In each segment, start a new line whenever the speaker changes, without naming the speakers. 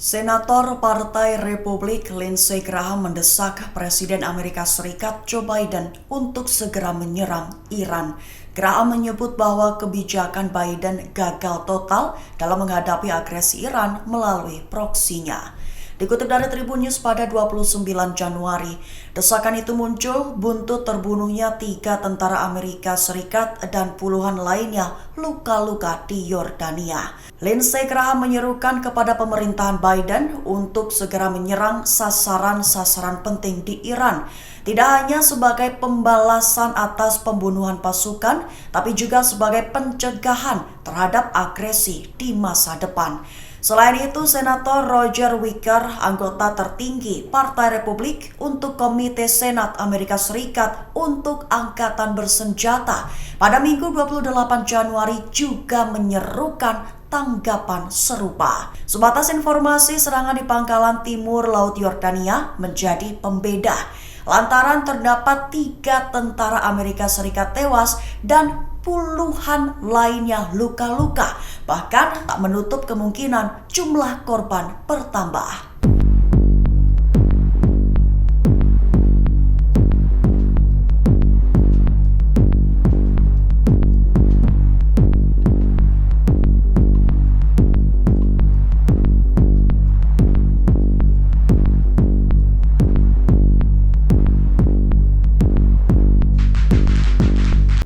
Senator Partai Republik Lindsey Graham mendesak Presiden Amerika Serikat Joe Biden untuk segera menyerang Iran. Graham menyebut bahwa kebijakan Biden gagal total dalam menghadapi agresi Iran melalui proksinya. Dikutip dari Tribun News pada 29 Januari, desakan itu muncul buntut terbunuhnya 3 tentara Amerika Serikat dan puluhan lainnya luka-luka di Yordania. Lindsey Graham menyerukan kepada pemerintahan Biden untuk segera menyerang sasaran-sasaran penting di Iran. Tidak hanya sebagai pembalasan atas pembunuhan pasukan, tapi juga sebagai pencegahan terhadap agresi di masa depan. Selain itu, Senator Roger Wicker, anggota tertinggi Partai Republik untuk Komite Senat Amerika Serikat untuk Angkatan Bersenjata, pada Minggu 28 Januari juga menyerukan tanggapan serupa. Sebatas informasi, serangan di pangkalan timur Laut Yordania menjadi pembeda lantaran terdapat 3 tentara Amerika Serikat tewas dan puluhan lainnya luka-luka, bahkan tak menutup kemungkinan jumlah korban bertambah.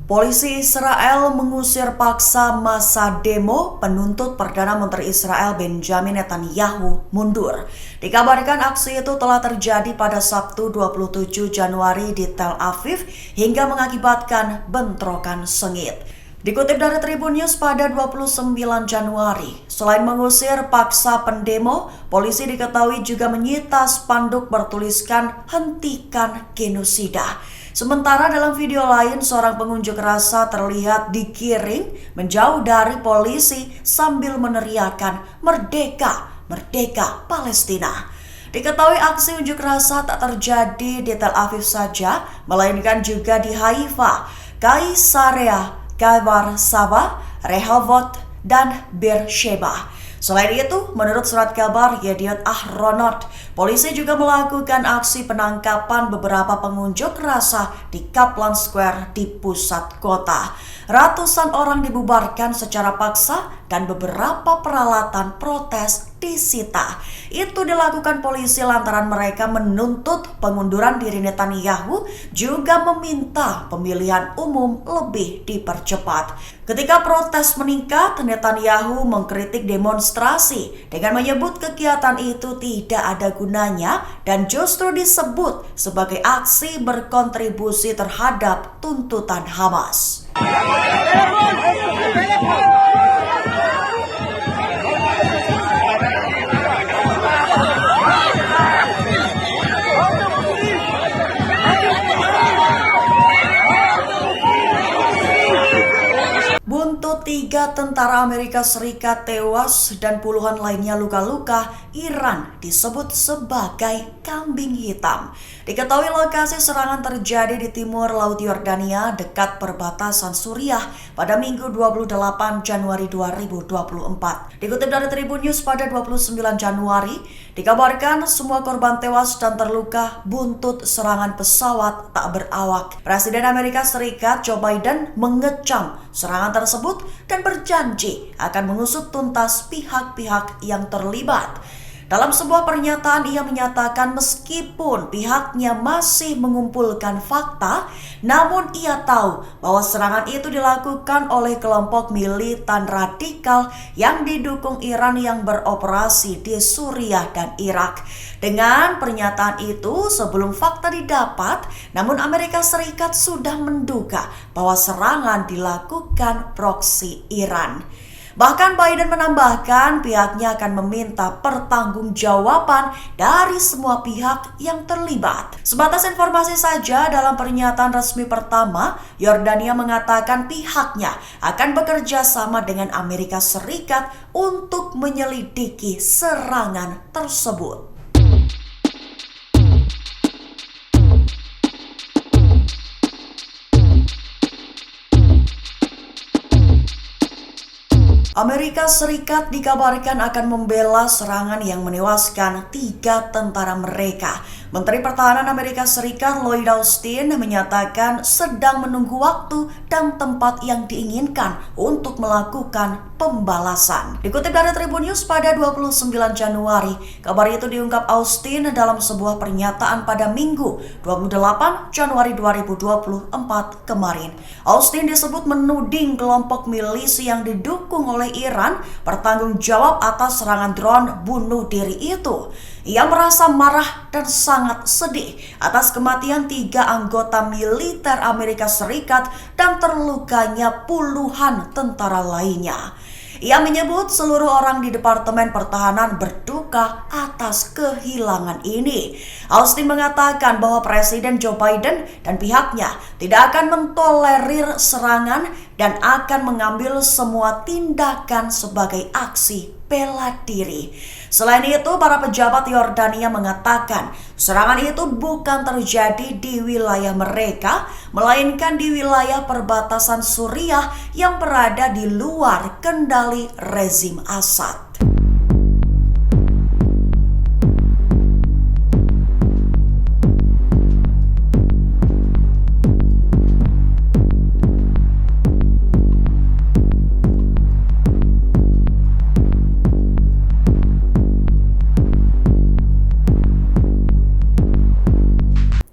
Polisi Israel mengusir paksa massa demo penuntut Perdana Menteri Israel Benjamin Netanyahu mundur. Dikabarkan aksi itu telah terjadi pada Sabtu 27 Januari di Tel Aviv hingga mengakibatkan bentrokan sengit. Dikutip dari Tribun News pada 29 Januari, selain mengusir paksa pendemo, polisi diketahui juga menyita spanduk bertuliskan "Hentikan Genosida". Sementara dalam video lain, seorang pengunjuk rasa terlihat digiring menjauh dari polisi sambil meneriakan "Merdeka, Merdeka Palestina". Diketahui aksi unjuk rasa tak terjadi di Tel Aviv saja, melainkan juga di Haifa, Kaisarea, Kfar Saba, Rehovot, dan Beersheba. Selain itu, menurut surat kabar Yediot Ahronot, polisi juga melakukan aksi penangkapan beberapa pengunjuk rasa di Kaplan Square di pusat kota. Ratusan orang dibubarkan secara paksa dan beberapa peralatan protes disita. Itu dilakukan polisi lantaran mereka menuntut pengunduran diri Netanyahu, juga meminta pemilihan umum lebih dipercepat. Ketika protes meningkat, Netanyahu mengkritik demonstrasi dengan menyebut kegiatan itu tidak ada gunanya dan justru disebut sebagai aksi berkontribusi terhadap tuntutan Hamas. Buntut 3 tentara Amerika Serikat tewas dan puluhan lainnya luka-luka, Iran disebut sebagai kambing hitam. Diketahui lokasi serangan terjadi di timur Laut Yordania dekat perbatasan Suriah pada Minggu 28 Januari 2024. Dikutip dari Tribun News pada 29 Januari, dikabarkan semua korban tewas dan terluka buntut serangan pesawat tak berawak. Presiden Amerika Serikat Joe Biden mengecam serangan tersebut dan berjanji akan mengusut tuntas pihak-pihak yang terlibat. Dalam sebuah pernyataan, ia menyatakan meskipun pihaknya masih mengumpulkan fakta, namun ia tahu bahwa serangan itu dilakukan oleh kelompok militan radikal yang didukung Iran yang beroperasi di Suriah dan Irak. Dengan pernyataan itu, sebelum fakta didapat, namun Amerika Serikat sudah menduga bahwa serangan dilakukan proksi Iran. Bahkan Biden menambahkan pihaknya akan meminta pertanggungjawaban dari semua pihak yang terlibat. Sebatas informasi saja, dalam pernyataan resmi pertama, Yordania mengatakan pihaknya akan bekerja sama dengan Amerika Serikat untuk menyelidiki serangan tersebut. Amerika Serikat dikabarkan akan membela serangan yang menewaskan 3 tentara mereka. Menteri Pertahanan Amerika Serikat Lloyd Austin menyatakan sedang menunggu waktu dan tempat yang diinginkan untuk melakukan pembalasan. Dikutip dari Tribun News pada 29 Januari, kabar itu diungkap Austin dalam sebuah pernyataan pada Minggu 28 Januari 2024 kemarin. Austin disebut menuding kelompok milisi yang didukung oleh Iran bertanggung jawab atas serangan drone bunuh diri itu. Ia merasa marah dan sangat sedih atas kematian 3 anggota militer Amerika Serikat dan terlukanya puluhan tentara lainnya. Ia menyebut seluruh orang di Departemen Pertahanan berduka atas kehilangan ini. Austin mengatakan bahwa Presiden Joe Biden dan pihaknya tidak akan mentolerir serangan dan akan mengambil semua tindakan sebagai aksi bela diri. Selain itu, para pejabat Yordania mengatakan serangan itu bukan terjadi di wilayah mereka, melainkan di wilayah perbatasan Suriah yang berada di luar kendali rezim Assad.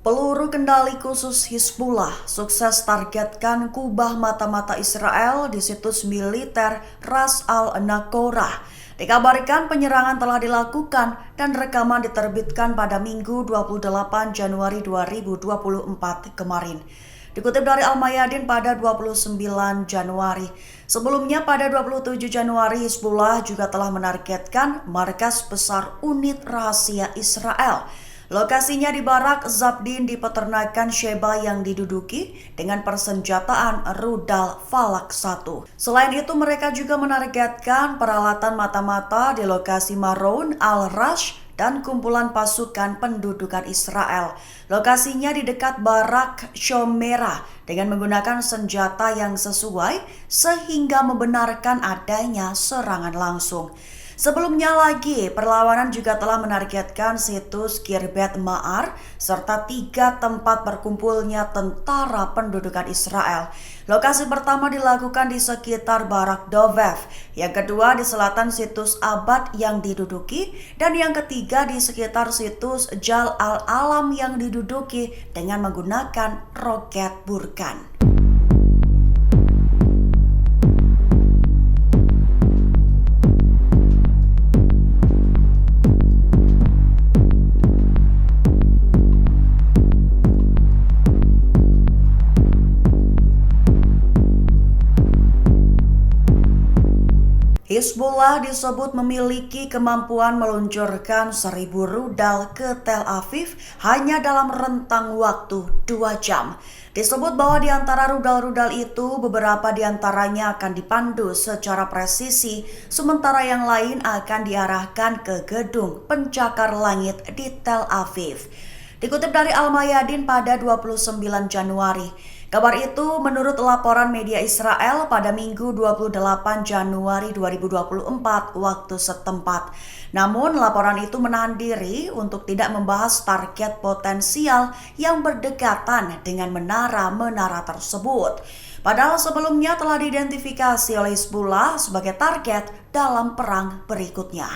Peluru kendali khusus Hizbullah sukses targetkan kubah mata-mata Israel di situs militer Ras al-Naqorah. Dikabarkan penyerangan telah dilakukan dan rekaman diterbitkan pada Minggu 28 Januari 2024 kemarin. Dikutip dari Al-Mayadin pada 29 Januari. Sebelumnya pada 27 Januari Hizbullah juga telah menargetkan markas besar unit rahasia Israel. Lokasinya di Barak Zabdin di peternakan Sheba yang diduduki dengan persenjataan rudal Falak 1. Selain itu mereka juga menargetkan peralatan mata-mata di lokasi Maroun al-Rash dan kumpulan pasukan pendudukan Israel. Lokasinya di dekat Barak Shomera dengan menggunakan senjata yang sesuai sehingga membenarkan adanya serangan langsung. Sebelumnya lagi, perlawanan juga telah menargetkan situs Kirbet Ma'ar serta 3 tempat berkumpulnya tentara pendudukan Israel. Lokasi pertama dilakukan di sekitar Barak Dovev, yang kedua di selatan situs Abad yang diduduki, dan yang ketiga di sekitar situs Jal al-Alam yang diduduki dengan menggunakan roket Burkan. Hizbullah disebut memiliki kemampuan meluncurkan 1.000 rudal ke Tel Aviv hanya dalam rentang waktu 2 jam. Disebut bahwa di antara rudal-rudal itu beberapa di antaranya akan dipandu secara presisi, sementara yang lain akan diarahkan ke gedung pencakar langit di Tel Aviv. Dikutip dari Al-Mayadin pada 29 Januari. Kabar itu menurut laporan media Israel pada Minggu 28 Januari 2024 waktu setempat. Namun laporan itu menahan diri untuk tidak membahas target potensial yang berdekatan dengan menara-menara tersebut. Padahal sebelumnya telah diidentifikasi oleh Hizbullah sebagai target dalam perang berikutnya.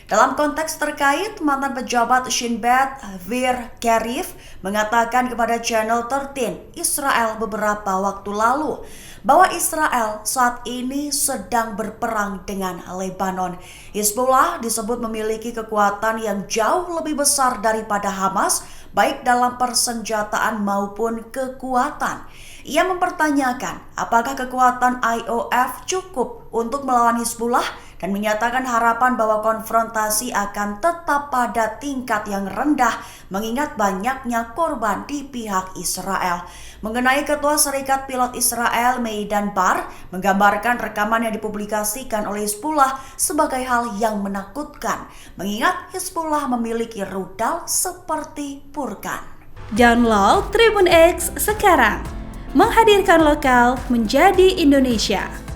Dalam konteks terkait, mantan pejabat Shin Bet, Vir Karif, mengatakan kepada Channel 13 Israel beberapa waktu lalu bahwa Israel saat ini sedang berperang dengan Lebanon. Hizbullah disebut memiliki kekuatan yang jauh lebih besar daripada Hamas, baik dalam persenjataan maupun kekuatan. Ia mempertanyakan apakah kekuatan IOF cukup untuk melawan Hizbullah dan menyatakan harapan bahwa konfrontasi akan tetap pada tingkat yang rendah mengingat banyaknya korban di pihak Israel. Mengenai Ketua Serikat Pilot Israel Meidan Bar menggambarkan rekaman yang dipublikasikan oleh Hizbullah sebagai hal yang menakutkan mengingat Hizbullah memiliki rudal seperti Burkan.
Download Tribun X sekarang, menghadirkan lokal menjadi Indonesia.